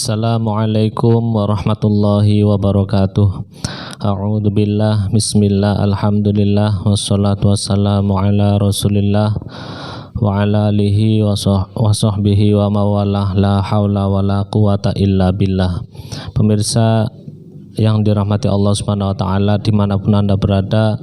Assalamualaikum warahmatullahi wabarakatuh. A'udzu billah, bismillah, alhamdulillah, wassalatu wassalamu ala rasulillah wa ala alihi wa sahbihi wa mawalah, la haula wa la quwata illa billah. Pemirsa yang dirahmati Allah Subhanahu wa taala dimanapun Anda berada,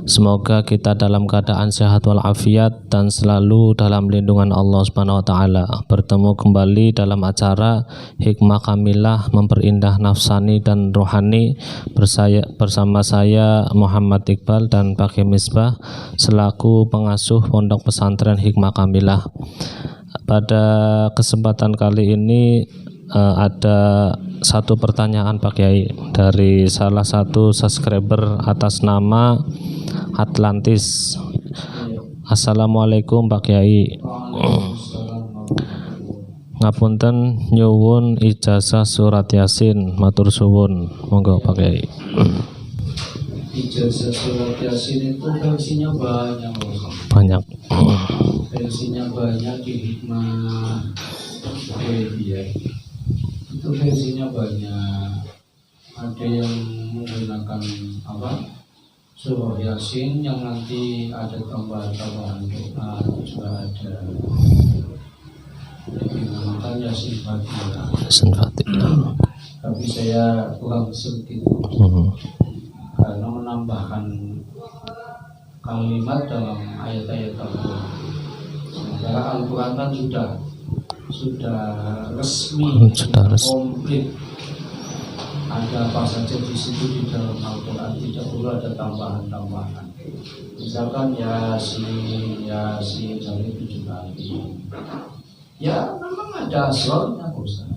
semoga kita dalam keadaan sehat walafiat dan selalu dalam lindungan Allah Subhanahu wa taala. Bertemu kembali dalam acara Hikmah Kamilah Memperindah Nafsani dan Rohani bersama saya Muhammad Iqbal dan Pak Misbah selaku pengasuh Pondok Pesantren Hikmah Kamilah. Pada kesempatan kali ini ada satu pertanyaan Pak Kiai dari salah satu subscriber atas nama Atlantis. Assalamualaikum Pak Kiai. Ngapunten nyuwun ijazah surat Yasin, matur suwun. Monggo Pak Kiai. Ijazah surat Yasin itu versinya banyak. Banyak. Versinya banyak di Hikmah Media. Itu versinya banyak. Ada yang menggunakan surah Yasin yang nanti ada tambahan-tambahan doa juga ada. Dinamakan Yasin Fatihah. Yasin Fatihah. Tapi saya kurang sedikit karena menambahkan kalimat dalam ayat-ayat Al-Quran. Sementara Al-Quran kan sudah resmi, komplit. Ada apa saja di situ di dalam Al-Quran, tidak perlu ada tambahan-tambahan. Misalkan Yasin dari 7 kali. Ya memang ada asrornya, Ustaz.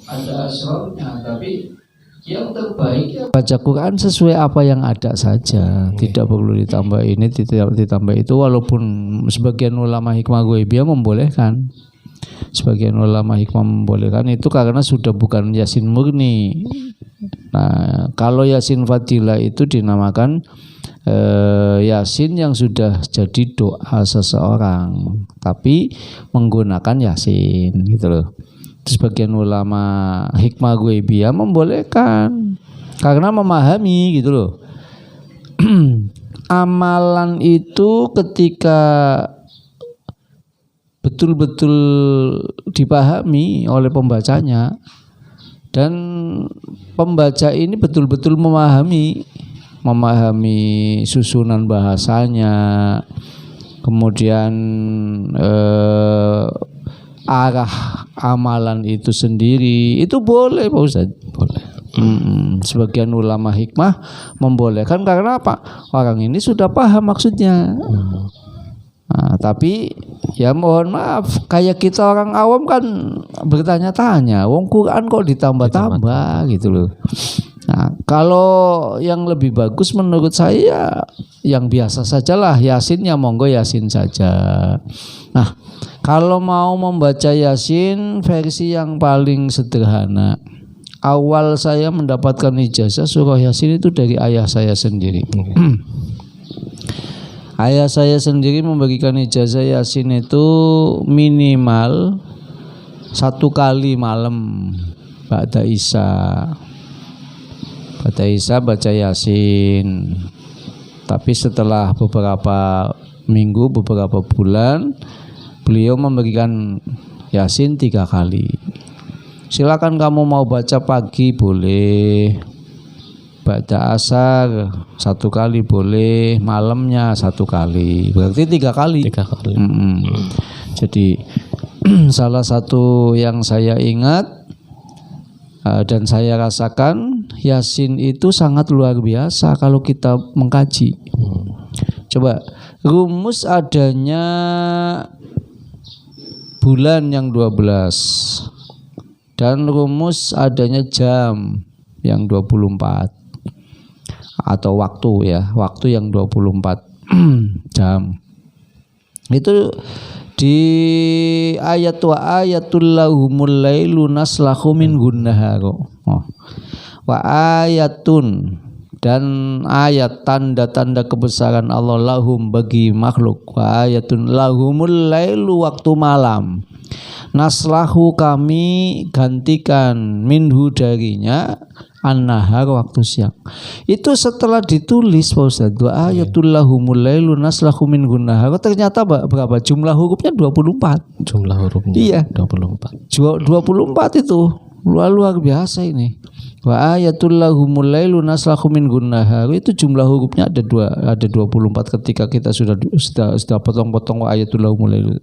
Ada asrornya, tapi yang terbaik ya baca Quran sesuai apa yang ada saja, tidak perlu ditambah ini, tidak ditambah itu. Walaupun sebagian ulama hikmah ghaibiyah membolehkan, sebagian ulama hikmah membolehkan itu karena sudah bukan Yasin murni. Nah, kalau Yasin Fadilah itu dinamakan Yasin yang sudah jadi doa seseorang, tapi menggunakan Yasin gitu loh. Sebagian ulama hikmah ghaibiyah membolehkan karena memahami gitu loh. Amalan itu ketika betul-betul dipahami oleh pembacanya dan pembaca ini betul-betul memahami susunan bahasanya, kemudian arah amalan itu sendiri, itu boleh Pak Ustaz, boleh. Sebagian ulama hikmah membolehkan karena apa? Orang ini sudah paham maksudnya. Nah, tapi ya mohon maaf, kayak kita orang awam kan bertanya-tanya, wong Quran kok ditambah-tambah gitu loh. Nah, kalau yang lebih bagus menurut saya yang biasa sajalah, Yasinnya monggo Yasin saja. Nah, kalau mau membaca Yasin versi yang paling sederhana, awal saya mendapatkan ijazah surah Yasin itu dari ayah saya sendiri. Ayah saya sendiri memberikan ijazah Yasin itu minimal 1 kali malam ba'da Isya. Ba'da Isya baca Yasin. Tapi setelah beberapa minggu, beberapa bulan, beliau memberikan Yasin 3 kali. Silakan kamu mau baca pagi boleh, ba'da asar 1 kali boleh, malamnya 1 kali. Berarti 3 kali. 3 kali. Jadi salah satu yang saya ingat dan saya rasakan, Yasin itu sangat luar biasa kalau kita mengkaji. Coba rumus adanya bulan yang 12 dan rumus adanya jam yang 24 atau waktu yang 24 jam. Itu di ayat wa ayatul lahumul lailu naslahu min gunnahar. Wa ayatun, dan ayat tanda-tanda kebesaran Allah lahum bagi makhluk, wa ayatun lahumul lailu waktu malam, Naslahu kami gantikan minhu darinya an-nahar waktu siang. Itu setelah ditulis Pak Ustaz, wa ayatul lahumul lailu naslahu minhu nahar. Ternyata berapa? Jumlah hurufnya 24. Jumlah hurufnya Iya. 24. 24 itu. Luar biasa ini. Wa ayatul lahumul lailu naslahu minhu nahar. Itu jumlah hurufnya ada 24 ketika kita sudah potong-potong wa ayatul lahumul lailu.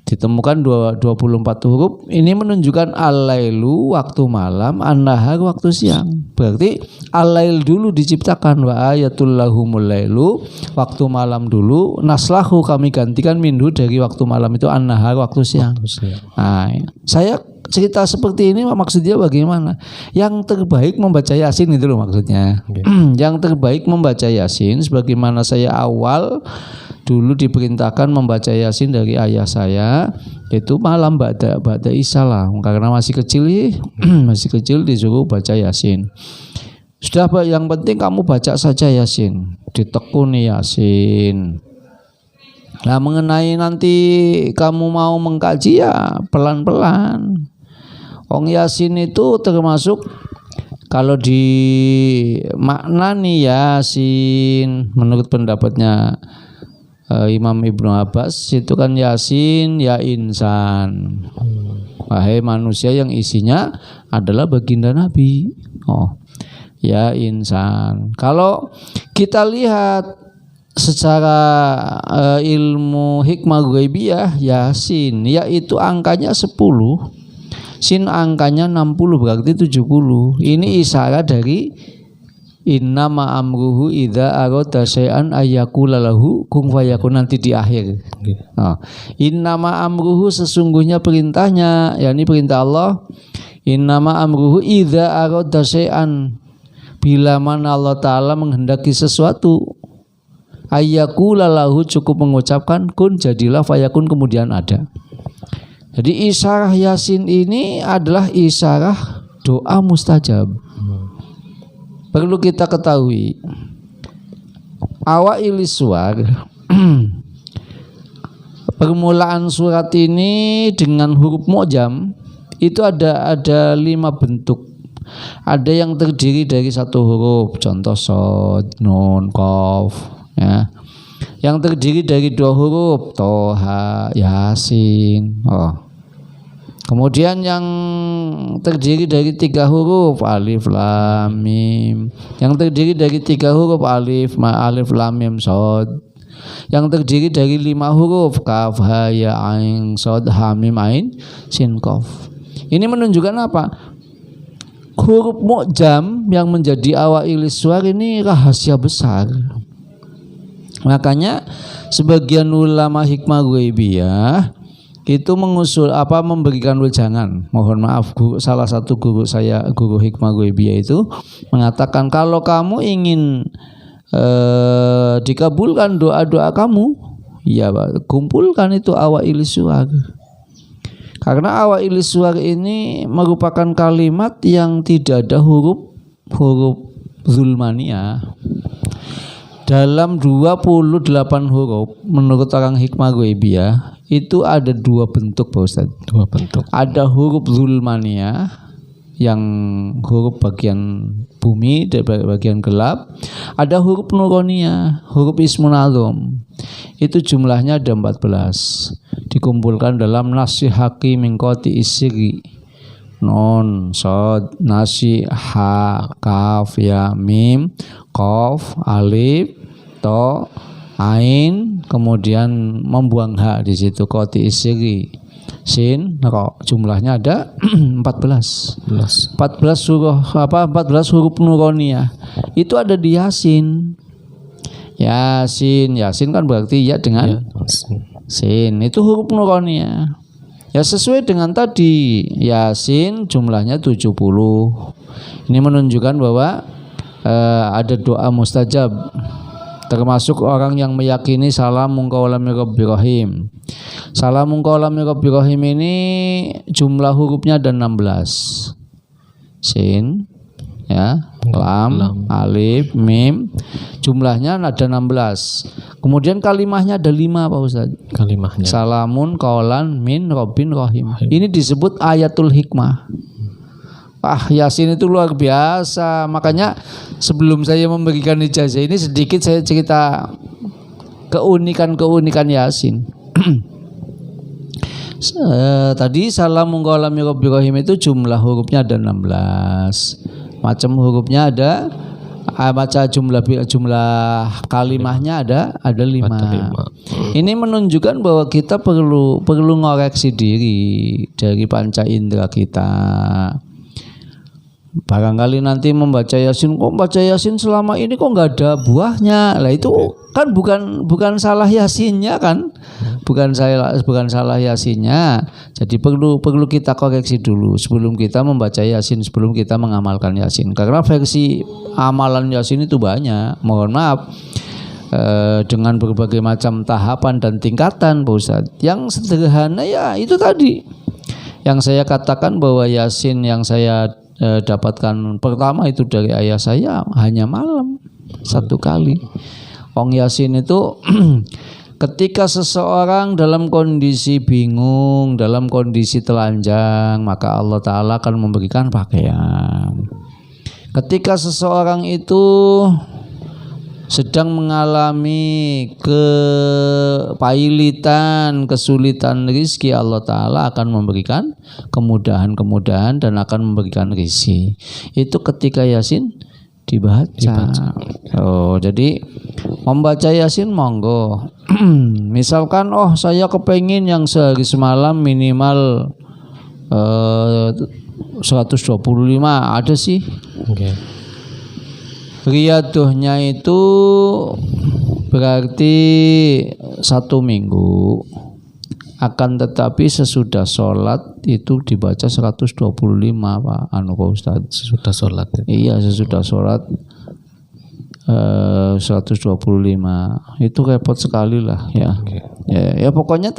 Ditemukan 24 huruf. Ini menunjukkan al-lailu waktu malam, an-nahar waktu siang. Berarti al-lail dulu diciptakan, wa ayatul lahumul lailu waktu malam dulu, naslahu kami gantikan minhu dari waktu malam itu an-nahar waktu siang. Nah, saya cerita seperti ini maksudnya bagaimana? Yang terbaik membaca Yasin itu loh maksudnya. Yang terbaik membaca Yasin sebagaimana saya awal dulu diperintahkan membaca Yasin dari ayah saya, itu malam ba'da Isya lah, karena masih kecil masih kecil disuruh baca Yasin. Sudah, yang penting kamu baca saja Yasin, ditekuni Yasin. Nah, mengenai nanti kamu mau mengkaji ya pelan-pelan. Ong Yasin itu termasuk kalau di makna nih Yasin menurut pendapatnya Imam Ibnu Abbas itu kan Yasin ya insan, wahai manusia yang isinya adalah baginda Nabi. Oh, ya insan. Kalau kita lihat secara ilmu hikmah ghaibiyah, Yasin yaitu angkanya 10, sin angkanya 60, berarti 70. Ini isyarat dari innama amruhu idza arada syai'an ayyaqula lahu kun fayakun, nanti di akhir. Nah, innama amruhu sesungguhnya perintahnya, yakni perintah Allah, innama amruhu idza arada syai'an, bila mana Allah Ta'ala menghendaki sesuatu, ayyaqula lahu cukup mengucapkan kun jadilah, fayakun kemudian ada. Jadi isyarah Yasin ini adalah isyarah doa mustajab. Perlu kita ketahui, awailis suar, permulaan surat ini dengan huruf mu'jam itu ada 5 bentuk. Ada yang terdiri dari 1 huruf, contoh shad, nun, qaf, ya. Yang terdiri dari 2 huruf, toha, yasin. Kemudian yang terdiri dari 3 huruf, alif lam mim. Yang terdiri dari 3 huruf, alif lam mim shad. Yang terdiri dari 5 huruf, kaf ha ya ain shad ha mim ain sin qaf. Ini menunjukkan apa? Huruf mu'jam yang menjadi awailis suar ini rahasia besar. Makanya sebagian ulama hikmah ghaibiyah itu memberikan wejangan. Mohon maaf, salah satu guru saya, guru hikmah ghaibiyah itu mengatakan kalau kamu ingin dikabulkan doa-doa kamu, ya kumpulkan itu awailis suar. Karena awailis suar ini merupakan kalimat yang tidak ada huruf zulmaniyah. Dalam 28 huruf menurut orang hikmah ghaibiyah itu ada 2 bentuk Pak Ustaz. 2 bentuk. Ada huruf zulmaniyah yang huruf bagian bumi dan bagian gelap. Ada huruf nuroniyah, huruf ismun azam. Itu jumlahnya ada 14. Dikumpulkan dalam nasihaki min qati isri. Nun, shad, nasi, ha, kaf, ya, mim, qaf, alif, to, ain, kemudian membuang ha di situ, qati isri, sin, ro. Jumlahnya ada 14 huruf nuroniyah. Itu ada di Yasin. Yasin kan berarti ya dengan sin. Itu huruf nuroniyah. Ya sesuai dengan tadi, Yasin jumlahnya 70. Ini menunjukkan bahwa ada doa mustajab. Termasuk orang yang meyakini salamun qaulan mir rabbir rahim. Salamun qaulan mir rabbir rahim ini jumlah hurufnya ada 16. Sin, ya, lam, alif, mim, jumlahnya ada 16. Kemudian kalimahnya ada 5 Pak Ustaz. Kalimahnya. Salamun, qaulan, min, Rabbin, Rahim. Ini disebut ayatul hikmah. Yasin itu luar biasa. Makanya sebelum saya memberikan ijazah ini sedikit saya cerita keunikan Yasin. Tadi salamun qaulan min Rabbir Rahim itu jumlah hurufnya ada 16. Macam hurufnya ada, baca jumlah kalimahnya ada 5. Ini menunjukkan bahwa kita perlu ngoreksi diri dari panca indera kita. Barangkali nanti membaca Yasin, kok baca Yasin selama ini kok nggak ada buahnya. Lah itu kan bukan salah Yasinnya kan, bukan salah Yasinnya. Jadi perlu kita koreksi dulu sebelum kita membaca Yasin, sebelum kita mengamalkan Yasin. Karena versi amalan Yasin itu banyak. Mohon maaf, dengan berbagai macam tahapan dan tingkatan, Pak Ustadz. Yang sederhana ya itu tadi yang saya katakan bahwa Yasin yang saya dapatkan pertama itu dari ayah saya hanya malam 1 kali. Ong Yasin itu ketika seseorang dalam kondisi bingung, dalam kondisi telanjang, maka Allah Ta'ala akan memberikan pakaian. Ketika seseorang itu sedang mengalami kepailitan, kesulitan rezeki, Allah Ta'ala akan memberikan kemudahan-kemudahan dan akan memberikan rezeki. Itu ketika Yasin dibaca. Jadi membaca Yasin monggo. Misalkan saya kepengin yang sehari semalam minimal 125 ada sih. Okay. Riyaduhnya itu berarti 1 minggu. Akan tetapi sesudah sholat itu dibaca 125 Pak Ustaz. Sesudah sholat ya? Iya, sesudah sholat 125. Itu repot sekali lah ya. Okay. Ya pokoknya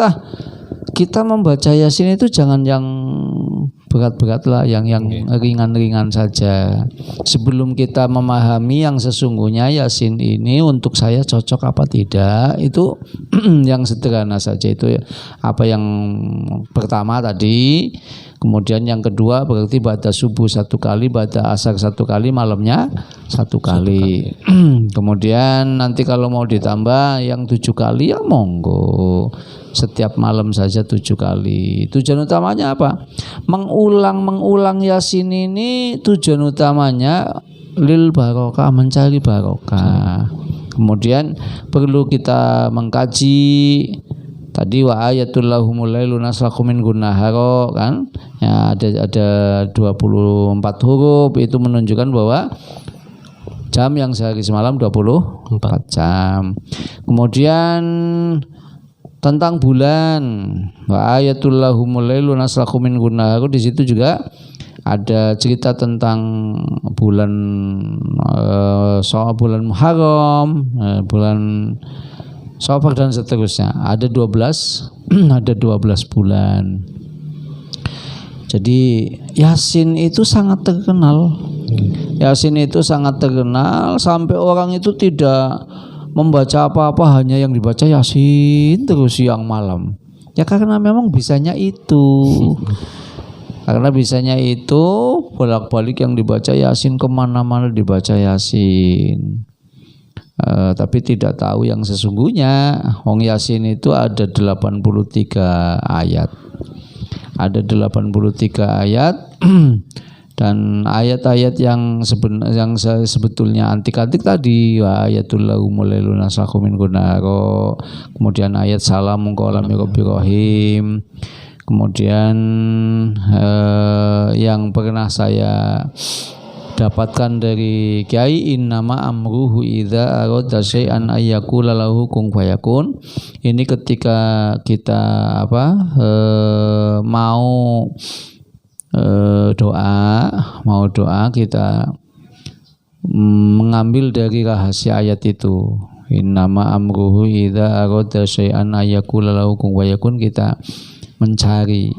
kita membaca Yasin itu jangan yang berat-berat lah, yang ringan-ringan saja. Sebelum kita memahami yang sesungguhnya Yasin ini untuk saya cocok apa tidak, itu yang sederhana saja. Itu apa yang pertama tadi. Kemudian yang kedua berarti baca subuh 1 kali, baca asar 1 kali, malamnya 1 kali. Kemudian nanti kalau mau ditambah yang 7 kali ya monggo. Setiap malam saja 7 kali. Tujuan utamanya apa? Mengulang Yasin ini tujuan utamanya lil barokah, mencari barokah. Kemudian perlu kita mengkaji tadi wa ayatul lahumul lailu naslakhu min gunnaharo kan. Ya, ada 24 huruf, itu menunjukkan bahwa jam yang sehari semalam 24 jam. Kemudian tentang bulan, wa ayatul lahumul lailu naslakhu min gunnaharo, di situ juga ada cerita tentang bulan soal bulan Muharram, bulan Safar dan seterusnya. Ada 12 bulan. Jadi Yasin itu sangat terkenal. Yasin itu sangat terkenal sampai orang itu tidak membaca apa-apa, hanya yang dibaca Yasin terus siang malam. Ya karena memang bisanya itu. Karena bisanya itu bolak-balik yang dibaca Yasin, kemana-mana dibaca Yasin. Tapi tidak tahu yang sesungguhnya. Wong Yasin itu ada 83 ayat. Ada 83 ayat dan ayat-ayat yang sebetulnya antik-antik tadi, wa ayatul lahumul lailu naslakhu min gunnaharo. Kemudian ayat salamun qaulan min Rabbir Rahim. Kemudian yang pernah saya dapatkan dari Kiai, innama amruhu idza arada syai'an ayyakula lahu kun fayakun. Ini ketika kita mau doa kita mengambil dari rahasia ayat itu. Innama amruhu idza arada syai'an ayyakula lahu kun fayakun, kita mencari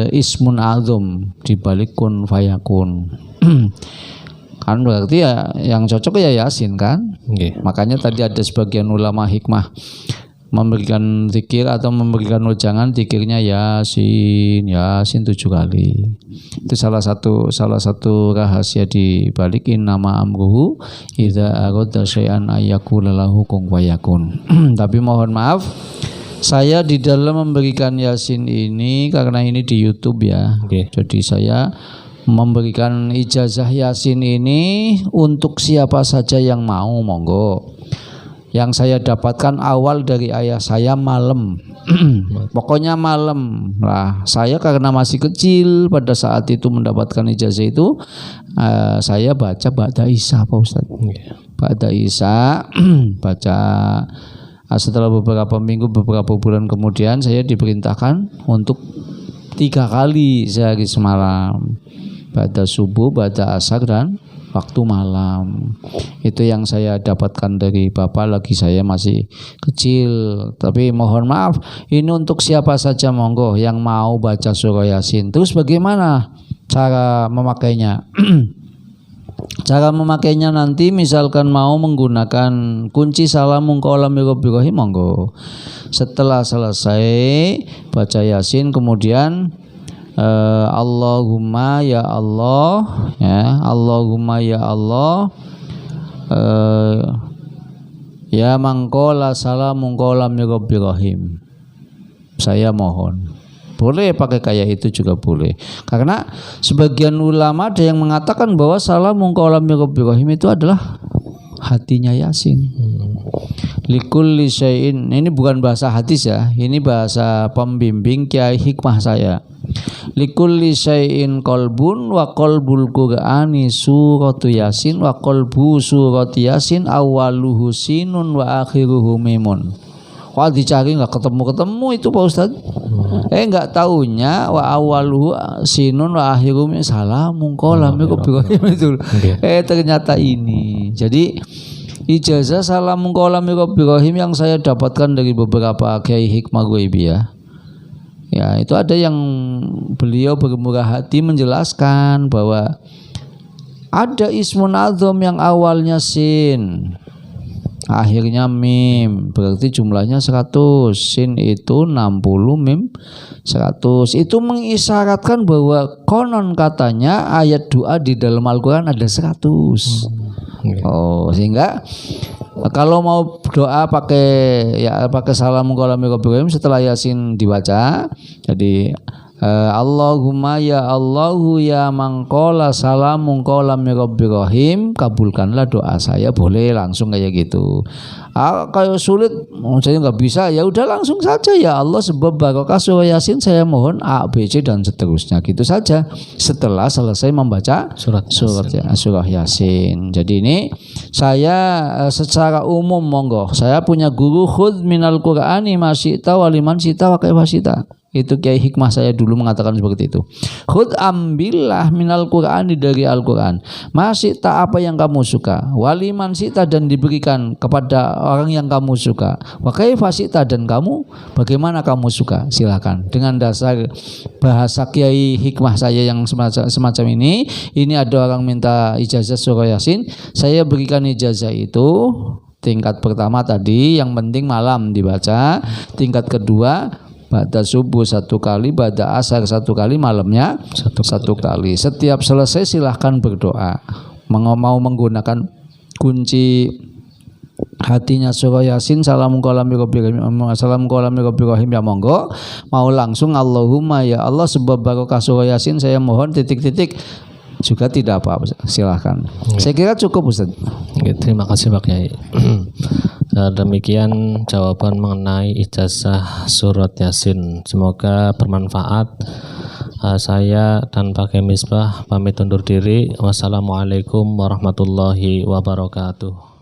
ismun azam di balik kun fayakun. Kan berarti ya yang cocok ya Yasin kan. Makanya tadi ada sebagian ulama hikmah memberikan zikir atau memberikan wejangan zikirnya Yasin 7 kali. Itu salah satu rahasia di balik innama amruhu idza arada syai'an ayyakula lahu kun fayakun. Tapi mohon maaf, saya di dalam memberikan Yasin ini karena ini di YouTube ya. Jadi saya memberikan ijazah Yasin ini untuk siapa saja yang mau, monggo. Yang saya dapatkan awal dari ayah saya malam. Pokoknya malam lah. Saya karena masih kecil pada saat itu mendapatkan ijazah itu, saya baca ba'da Isya Pak Ustadz. Ba'da Isya baca. Setelah beberapa minggu, beberapa bulan kemudian saya diperintahkan untuk 3 kali sehari semalam. Ba'da subuh, ba'da asar dan waktu malam. Itu yang saya dapatkan dari Bapak lagi saya masih kecil. Tapi mohon maaf, ini untuk siapa saja monggo yang mau baca surah Yasin. Terus bagaimana cara memakainya? Cara memakainya nanti misalkan mau menggunakan kunci salamun qaulam min rabbir rahim, monggo. Setelah selesai baca Yasin kemudian Allahumma ya Allah, ya Allahumma ya Allah, ya mangkola salamun qaulam min rabbir rahim. Saya mohon. Boleh pakai kayak itu juga boleh. Karena sebagian ulama ada yang mengatakan bahwa salamun qaulam min rabbir rahim itu adalah hatinya Yasin. Likulli syai'in, ini bukan bahasa hadis ya, ini bahasa pembimbing Kiai Hikmah saya. Likulli syai'in qalbun wa qalbul Qur'ani suratu Yasin wa qalbu surati Yasin awwaluhu sinun wa akhiruhu mimun. Wah, dicari nggak ketemu itu Pak Ustadz. Nggak taunya wa awwaluhu sinun wa akhiruhu salamun qaulam min rabbir rahim itu. Ternyata ini. Jadi ijazah salamun qaulam min rabbir rahim yang saya dapatkan dari beberapa kiai hikmah ghaibiyah. Ya, itu ada yang beliau bermurah hati menjelaskan bahwa ada ismun azam yang awalnya sin, akhirnya mim, berarti jumlahnya 100. Sin itu 60, mim 100. Itu mengisyaratkan bahwa konon katanya ayat doa di dalam Al-Quran ada 100. Sehingga kalau mau doa pakai salamun qaulam min rabbir rahim setelah Yasin dibaca, jadi Allahumma ya Allahu ya mangkola salamun qaulam min rabbir rahim, kabulkanlah doa saya. Boleh langsung kayak gitu. Kalau sulit saya nggak bisa, ya udah langsung saja ya Allah sebab barokah surah Yasin saya mohon A, B, C dan seterusnya, gitu saja setelah selesai membaca surah Yasin. Jadi ini saya secara umum monggo, saya punya guru khudz minal Qur'ani ma syi'ta wa liman syi'ta wa kaifa syi'ta. Itu Kiai Hikmah saya dulu mengatakan seperti itu. Khudz, ambillah minal Qur'ani dari Al-Quran, masih tak apa yang kamu suka, waliman sita dan diberikan kepada orang yang kamu suka, wa kaifa sita dan kamu bagaimana kamu suka, silakan. Dengan dasar bahasa Kiai Hikmah saya yang semacam ini ada orang minta ijazah surah Yasin, saya berikan ijazah itu. Tingkat pertama tadi yang penting malam dibaca, tingkat kedua ba'da subuh 1 kali, ba'da asar 1 kali, malamnya 1 kali. Setiap selesai silahkan berdoa. Mau menggunakan kunci hatinya surah Yasin salamun qaulam min rabbir rahim ya monggo. Mau langsung Allahumma ya Allah sebab barokah surah Yasin saya mohon titik-titik juga tidak apa-apa, silahkan. Saya kira cukup Ustaz. Terima kasih Pak Kiai. Demikian jawaban mengenai ijazah surat Yasin. Semoga bermanfaat. Saya dan Pak Kiai Misbah pamit undur diri. Wassalamualaikum warahmatullahi wabarakatuh.